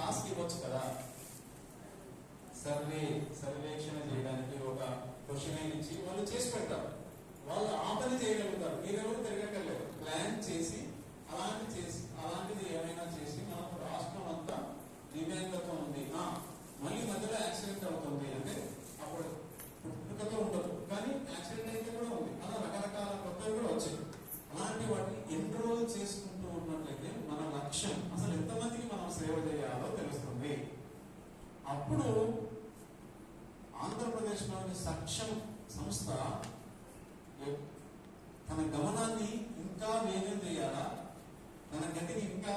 Task ఇవ్వచ్చు కదా. సర్వేక్షణ చేయడానికి ఒక క్వశ్చన్ ఇచ్చి వాళ్ళు చేసి పెడతారు. వాళ్ళు ఆ పని చేయగలుగుతారు. మీరెవరు తిరగక్కర్లేదు. ప్లాన్ చేసి అలాంటిది ఏమైనా చేసి మనకు రాష్ట్రం అంతా దివ్యాంగత్వం ఉంది, మళ్ళీ మధ్యలో యాక్సిడెంట్ అవుతుంది అంటే అప్పుడు పుట్టుకతో ఉండదు, కానీ యాక్సిడెంట్ అయితే కూడా ఉంది. అలా రకరకాల కొత్తవి కూడా వచ్చాయి. అలాంటి వాటిని ఎన్రోల్ చేసుకుంటూ ఉన్నట్లయితే మన లక్ష్యం అసలు ఎంతమందికి మనం సేవ చేయాలో తెలుస్తుంది. అప్పుడు ఆంధ్రప్రదేశ్లోని సక్షం సంస్థ తన గమనాన్ని ఇంకా వేగం చేయాలా, తన గతిని ఇంకా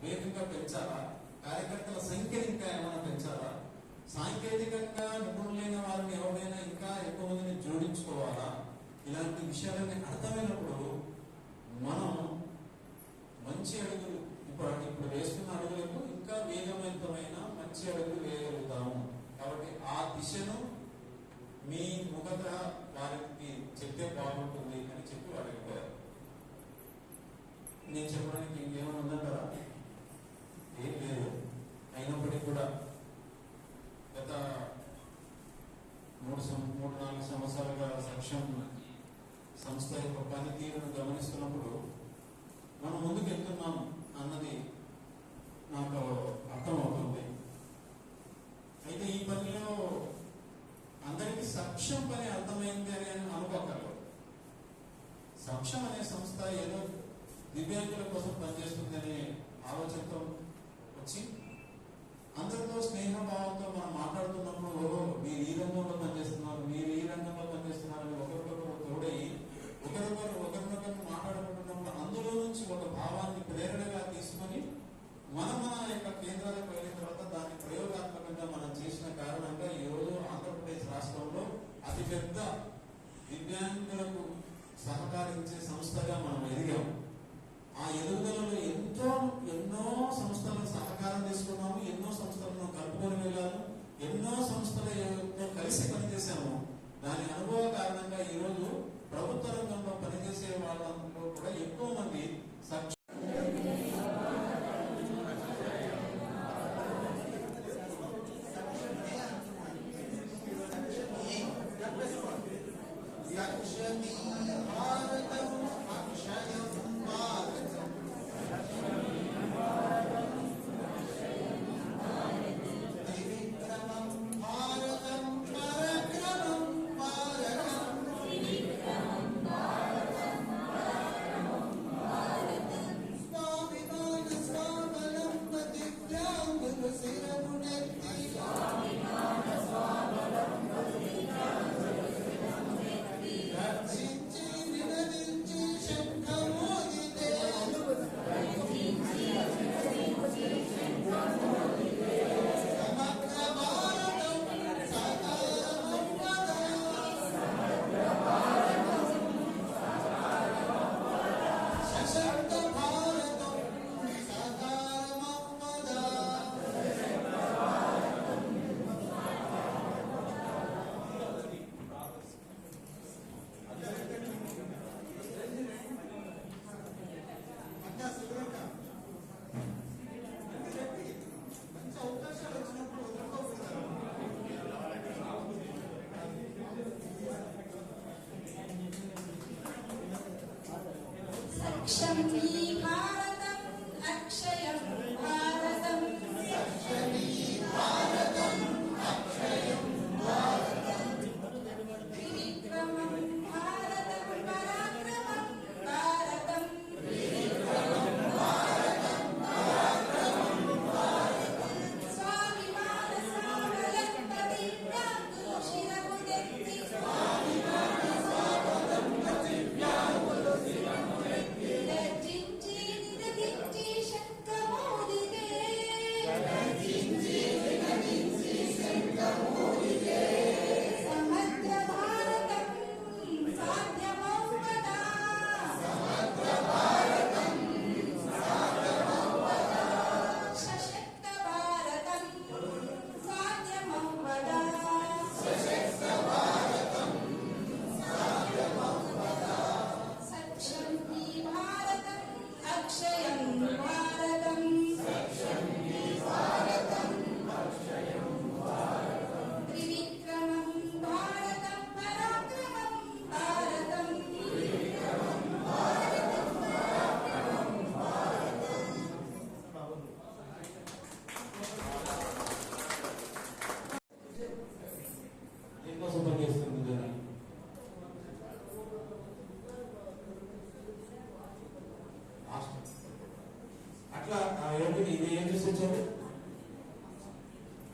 వేగంగా పెంచాలా, కార్యకర్తల సంఖ్యను ఇంకా ఏమైనా పెంచాలా, సాంకేతికంగా నిపుణులైన వారిని ఎవరైనా ఇంకా ఎక్కువ మందిని జోడించుకోవాలా, ఇలాంటి విషయాలన్నీ అర్థమైనప్పుడు మనం మంచి అడుగులు ఇప్పుడు వేస్తున్న అడుగులకు ఇంకా వేగవంతమైన మంచి అడుగులు వేయగలుగుతాము. కాబట్టి ఆ దిశను మీ ముఖత వారికి చెప్తే బాగుంటుంది అని చెప్పి వారికి పోయారు. నేను చెప్పడానికి ఇంకేమైనా ఉందంటారా? ఏం లేదు. అయినప్పటికీ కూడా గత 3-4 సంవత్సరాలుగా సక్షం సంస్థ యొక్క పనితీరును గమనిస్తున్నప్పుడు మనం ముందుకు వెళ్తున్నాం అన్నది నాకు అర్థమవుతుంది. అయితే ఈ పనిలో అందరికీ సక్షం పని అర్థమైంది అని అనుకోగలరు. సక్షం అనే సంస్థ ఏదో దివ్యాంగుల కోసం పనిచేస్తుందనే ఆలోచనతో వచ్చి అందరితో స్నేహభావంతో మనం మాట్లాడుతున్నప్పుడు మీరు ఈ రంగంలో పనిచేస్తున్నారు, మీరు ఈ రంగంలో పనిచేస్తున్నారని ఒకరికొకరు తోడై ఒకరినొకరు మాట్లాడుకుంటున్నప్పుడు అందులో నుంచి ఒక భావాన్ని ప్రేరణగా తీసుకొని మన యొక్క కేంద్రాలకు వెళ్ళిన తర్వాత దాన్ని ప్రయోగాత్మకంగా మనం చేసిన కారణంగా ఈరోజు ఆంధ్రప్రదేశ్ రాష్ట్రంలో అతిపెద్ద దివ్యాంగులకు సహకరించే సంస్థగా మనం ఎదిగాము. ఆ ఎదుగుదలలో ఎన్నో సంస్థలకు సహకారం తీసుకున్నాము, ఎన్నో సంస్థలను కలుపుకొని వెళ్ళాము, ఎన్నో సంస్థలతో కలిసి పనిచేశాము. దాని అనుభవ కారణంగా ఈరోజు ప్రభుత్వ రంగంలో పనిచేసే వాళ్ళంలో కూడా ఎక్కువ మంది అక్షయం భారతం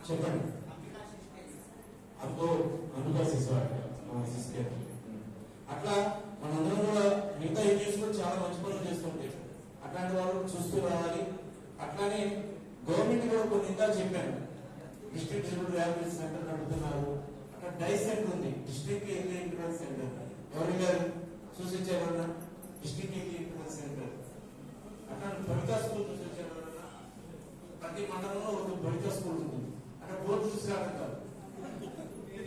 చెప్పండి. అందుకో సిస్టర్ అట్లా మనందరం కూడా మిగతా ఏరియాస్ కూడా చాలా మంచి పనులు చేస్తుంటాయి. అట్లాంటి వాళ్ళు చూస్తూ రావాలి. అట్లానే గవర్నమెంట్ కూడా కొన్ని ఇంకా చెప్పాను, డిస్ట్రిక్ట్ చిల్డ్రన్ రిహాబిలిటేషన్ సెంటర్ నడుపుతున్నారు. అక్కడ డై సెంటర్ ఉంది, డిస్ట్రిక్ట్ ఏరియా ఇంటర్నెట్ సెంటర్. ఎవరి గారు చూసించారన్నా? District area internet centre. అట్లాంటి బలికా స్కూల్ చూసించారన్నా? ప్రతి మండలంలో ఒక బలికా స్కూల్ ఉంటుంది. అక్కడ బోర్డు చూసి రావడం కాదు,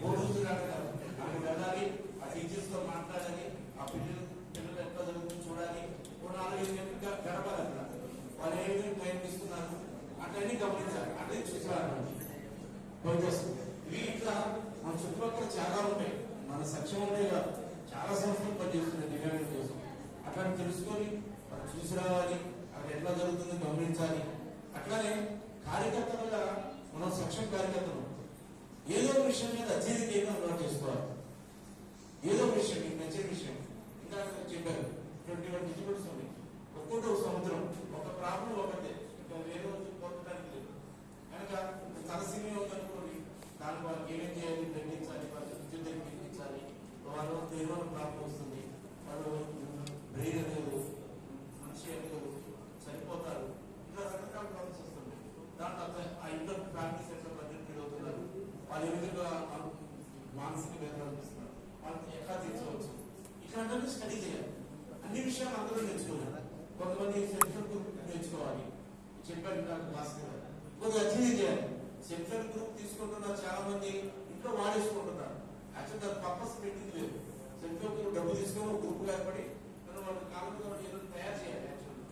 బోర్డు చూసి రావడం కాదు, అక్కడ వెళ్ళాలి, ఆ టీచర్స్ తో మాట్లాడాలి, ఆ పిల్లలు ఎట్లా జరుగుతుంది చూడాలి, 4-5 గంటలుగా గడపాలి. అక్కడ వాళ్ళు ఏ విధంగా ప్రయత్నిస్తున్నారు అట్లన్నీ గమనించాలి, అట్లే చూసి రావాలి. ఇవి ఇట్లా మన చుట్టుపక్కల చాలా ఉంటాయి. మన సక్షమంలో చాలా సంస్థలు పనిచేస్తున్నాయి దివ్యాంగుల కోసం. అట్లా తెలుసుకొని చూసి రావాలి, అక్కడ ఎట్లా జరుగుతుందో గమనించాలి. అట్లానే కార్యకర్తలుగా మనం సక్షమ కార్యకర్తలు ఏదో విషయం మీద అత్యధిక ఏదో అలవాటు చేసుకోవాలి. ఏదో విషయం మీకు నచ్చే విషయం. ఇంకా చెప్పారు 21 డిజిబుల్స్ ఉన్నాయి. ఒక్కొక్క సముద్రం, ఒక ప్రాబ్లం ఒకటే, ఇంకా వేరే పొందడానికి లేదు. కనుక తలసీమే ఉందనుకోండి, దాని వాళ్ళకి ఏమేం చేయాలి, తగ్గించాలి, వాళ్ళు విద్యుత్ తగ్గించాలి, వాళ్ళు ఏదో ప్రాబ్లం వస్తుంది, వాళ్ళు బ్రెయిన్ అనేది మనిషి అనేది సరిపోతారు, ఇలా రకరకాల ప్రాబ్లమ్స్ వస్తుంది. దాంట్లో ఆ ఇంట్లో ఫ్యామిలీస్ ఎట్లా బడ్జెట్ ఫీల్ అవుతున్నారు, వాళ్ళు ఏ విధంగా మానసిక వేదన అనిపిస్తున్నారు, వాళ్ళకి ఎట్లా తీర్చవచ్చు, ఇట్లాంటివన్నీ స్టడీ చేయాలి. అన్ని విషయాలు అందరూ నేర్చుకోవాలి. కొంతమంది సెల్ఫ్ గ్రూప్ నేర్చుకోవాలి, చెప్పారు నాకు క్లాస్ కదా, కొద్దిగా అచీవ్ చేయాలి. సెల్ఫ్ గ్రూప్ తీసుకుంటున్నారు చాలా మంది, ఇంట్లో వాడేసుకుంటున్నారు. యాక్చువల్ దాని పర్పస్ పెట్టింది లేదు. సెల్ఫ్ గ్రూప్ డబ్బు తీసుకొని ఒక గ్రూప్ ఏర్పడి మనం వాళ్ళ కాలంలో ఏదో తయారు చేయాలి. యాక్చువల్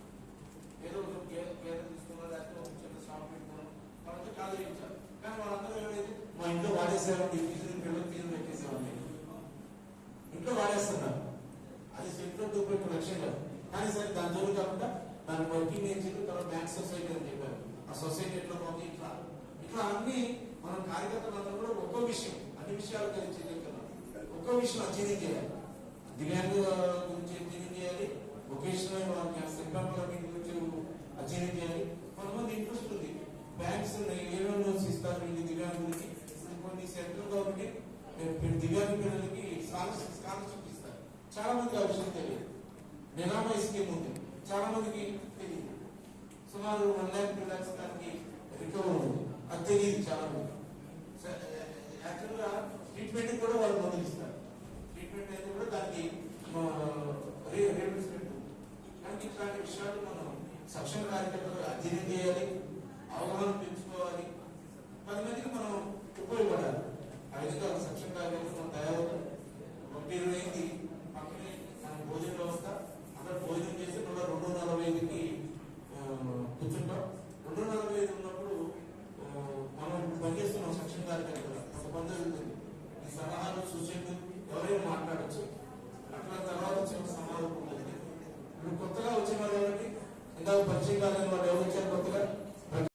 ఏదో ఒక కేర్ తీసుకున్నా, లేకపోతే ఒక చిన్న షాప్ పెట్టుకున్నాం, వాళ్ళతో కాదు చేయించాలి. కానీ వాళ్ళందరూ ఏమైతే మా ఇంట్లో వాడేసేవాడి ఫీజులు పిల్లలు ఫీజులు పెట్టేసేవాడిని, ఇంట్లో వాడేస్తున్నారు. అది సెల్ఫ్ గ్రూప్ యొక్క లక్ష్యం కాదు. కానీ సరే దాని జోలు కాకుండా దాని వర్కింగ్ నేర్చుకు తర్వాత బ్యాంక్ సొసైటీ అని చెప్పారు. ఆ సొసైటీ ఎట్లా పోతుంది, ఇట్లా ఇట్లా అన్ని మనం కార్యకర్తలందరూ కూడా ఒక్కో విషయం, అన్ని విషయాలు గురించి ఒక్కో విషయం అధ్యయనం చేయాలి. దివ్యాంగ గురించి అధ్యయనం చేయాలి, వొకేషనల్ సెంట్రల్ గురించి అధ్యయనం చేయాలి. కొంతమంది ఇంట్రెస్ట్ ఉంది, బ్యాంక్స్ ఏమేమి లోన్స్ ఇస్తారు ఇది దివ్యాంగులకి, కొన్ని సెంట్రల్ గవర్నమెంట్ దివ్యాంగ పిల్లలకి స్కాలర్షిప్ ఇస్తారు. చాలా మందికి ఆ విషయం తెలియదు. నిరామయ స్కీమ్ ఉంది, చాలా మందికి తెలియదు. సుమారు 1 lakh 2 lakhs దానికి రికవర్ ఉంది, అది తెలియదు చాలా మంది. యాక్చువల్గా ట్రీట్మెంట్ కూడా వాళ్ళు మందులు ఇస్తారు. ట్రీట్మెంట్ అయితే కూడా దానికి రీఎంబర్స్మెంట్ ఉంది. కానీ ఇట్లాంటి విషయాలు మనం సక్షమ కార్యకర్తలు అధ్యయనం చేయాలి, అవగాహన పెంచుకోవాలి, 10 మందికి మనం ఉపయోగపడాలి. ఆ విధంగా సక్షమ కార్యకర్తలు మనం తయారవుతాం.